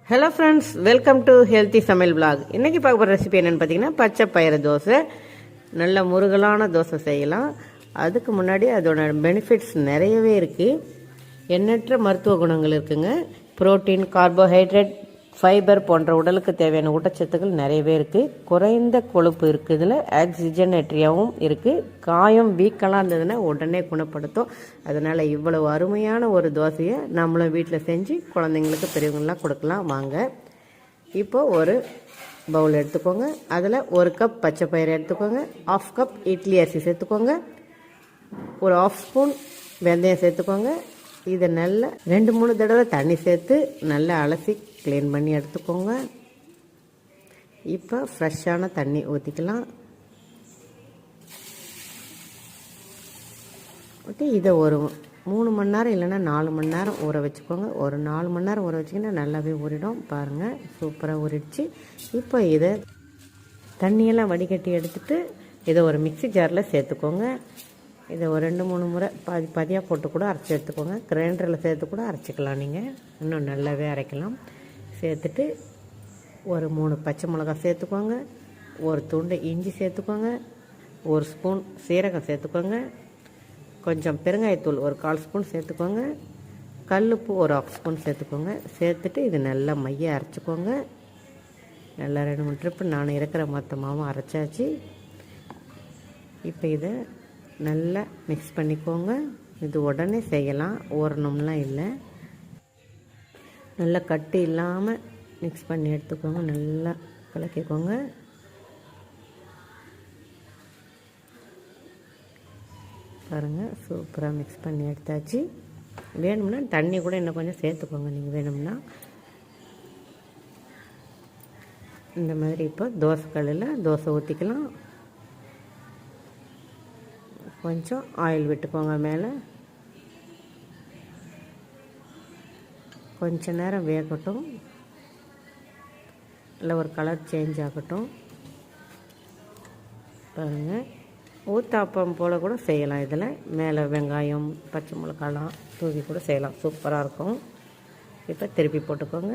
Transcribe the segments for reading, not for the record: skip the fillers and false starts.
Hello friends, welcome to healthy சமையல் vlog. இன்றைக்கி பார்க்க போகிற ரெசிபி என்னென்னு பார்த்தீங்கன்னா பச்சை பயிறு தோசை. நல்ல முருகலான தோசை செய்யலாம். அதுக்கு முன்னாடி அதோட பெனிஃபிட்ஸ் நிறையவே இருக்குது. எண்ணற்ற மருத்துவ குணங்கள் இருக்குங்க. புரோட்டீன், கார்போஹைட்ரேட், ஃபைபர் போன்ற உடலுக்கு தேவையான ஊட்டச்சத்துக்கள் நிறையவே இருக்குது. குறைந்த கொழுப்பு இருக்குது. இதில் ஆக்சிஜனேட்ரியாவும் இருக்குது. காயம் வீக்கெல்லாம் இருந்ததுன்னா உடனே குணப்படுத்தும். அதனால் இவ்வளவு அருமையான ஒரு தோசையை நம்மளும் வீட்டில் செஞ்சு குழந்தைங்களுக்கு பெரியவங்களாம் கொடுக்கலாம். வாங்க, இப்போது ஒரு பவுல் எடுத்துக்கோங்க. அதில் 1 கப் பச்சை பயிறு எடுத்துக்கோங்க. 1/2 கப் இட்லி அரிசி சேர்த்துக்கோங்க. ஒரு 1/2 ஸ்பூன் வெந்தயம் சேர்த்துக்கோங்க. இதை நல்லா 2-3 தடவை தண்ணி சேர்த்து நல்லா அலசி க்ளீன் பண்ணி எடுத்துக்கோங்க. இப்போ ஃப்ரெஷ்ஷான தண்ணி ஊற்றிக்கலாம். ஓகே, இதை ஒரு 3 மணி நேரம் இல்லைன்னா 4 மணி நேரம் ஊற வச்சுக்கோங்க. ஒரு 4 மணி நேரம் ஊற வச்சிங்கன்னா நல்லாவே ஊறிடும். பாருங்கள், சூப்பராக ஊறிடுச்சு. இப்போ இதை தண்ணியெல்லாம் வடிகட்டி எடுத்துகிட்டு இதை ஒரு மிக்ஸி ஜாரில் சேர்த்துக்கோங்க. இதை ஒரு 2-3 முறை பாதியாக போட்டு கூட அரைச்சி எடுத்துக்கோங்க. கிரைண்டரில் சேர்த்து கூட அரைச்சிக்கலாம். நீங்கள் இன்னும் நல்லாவே அரைக்கலாம். சேர்த்துட்டு ஒரு 3 பச்சை மிளகாய் சேர்த்துக்கோங்க. ஒரு துண்டு இஞ்சி சேர்த்துக்கோங்க. 1 ஸ்பூன் சீரகம் சேர்த்துக்கோங்க. கொஞ்சம் பெருங்காயத்தூள் ஒரு 1/4 ஸ்பூன் சேர்த்துக்கோங்க. கல்லுப்பு ஒரு 1/2 ஸ்பூன் சேர்த்துக்கோங்க. சேர்த்துட்டு இது நல்லா மைய அரைச்சிக்கோங்க. நல்லா 2-3 ட்ரிப்பு நான் இருக்கிற மொத்தமாகவும் அரைச்சாச்சு. இப்போ இதை நல்லா மிக்ஸ் பண்ணிக்கோங்க. இது உடனே செய்யலாம், ஊறணும்லாம் இல்லை. நல்லா கட்டி இல்லாமல் மிக்ஸ் பண்ணி எடுத்துக்கோங்க. நல்லா கலக்கிக்கோங்க. பாருங்கள், சூப்பராக மிக்ஸ் பண்ணி எடுத்தாச்சு. வேணும்னா தண்ணி கூட இன்னும் கொஞ்சம் சேர்த்துக்கோங்க. நீங்கள் வேணும்னா இந்த மாதிரி இப்போ தோசை கல்லில் தோசை ஊற்றிக்கலாம். கொஞ்சம் ஆயில் விட்டுக்கோங்க. மேலே கொஞ்ச நேரம் வேகட்டும். இல்லை ஒரு கலர் சேஞ்ச் ஆகட்டும். பாருங்கள், ஊத்தாப்பம் போல் கூட செய்யலாம். இதில் மேலே வெங்காயம், பச்சை மிளகாலாம் தூவி கூட செய்யலாம். சூப்பராக இருக்கும். இப்போ திருப்பி போட்டுக்கோங்க.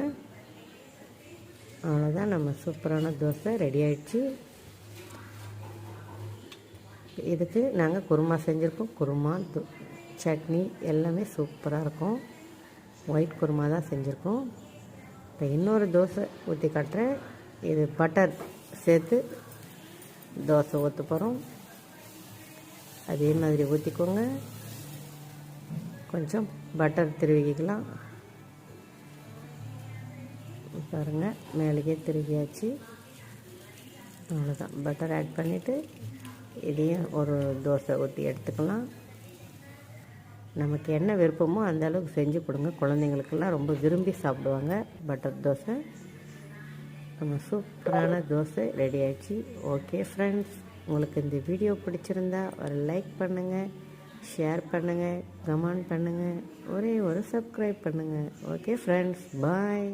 அவ்வளோதான், நம்ம சூப்பரான தோசை ரெடி ஆயிடுச்சு. இதுக்கு நாங்கள் குருமா செஞ்சுருக்கோம். குருமா, சட்னி எல்லாமே சூப்பராக இருக்கும். ஒயிட் குருமா தான் செஞ்சுருக்கோம். இப்போ இன்னொரு தோசை ஊற்றி காட்டுறேன். இது பட்டர் சேர்த்து தோசை ஊற்ற போகிறோம். அதே மாதிரி ஊற்றிக்கோங்க. கொஞ்சம் பட்டர் திருவிக்கலாம். பாருங்கள், மேலேயே திருவியாச்சு. அவ்வளோதான், பட்டர் ஆட் பண்ணிவிட்டு இதையும் ஒரு தோசை ஊற்றி எடுத்துக்கலாம். நமக்கு என்ன விருப்பமோ அந்த அளவுக்கு செஞ்சு கொடுங்க. குழந்தைங்களுக்கெல்லாம் ரொம்ப விரும்பி சாப்பிடுவாங்க பட்டர் தோசை. நம்ம சூப்பரான தோசை ரெடி ஆயிடுச்சு. ஓகே ஃப்ரெண்ட்ஸ், உங்களுக்கு இந்த வீடியோ பிடிச்சிருந்தா ஒரு லைக் பண்ணுங்கள், ஷேர் பண்ணுங்கள், கமெண்ட் பண்ணுங்கள், ஒரே ஒரு சப்ஸ்கிரைப் பண்ணுங்கள். ஓகே ஃப்ரெண்ட்ஸ், பாய்.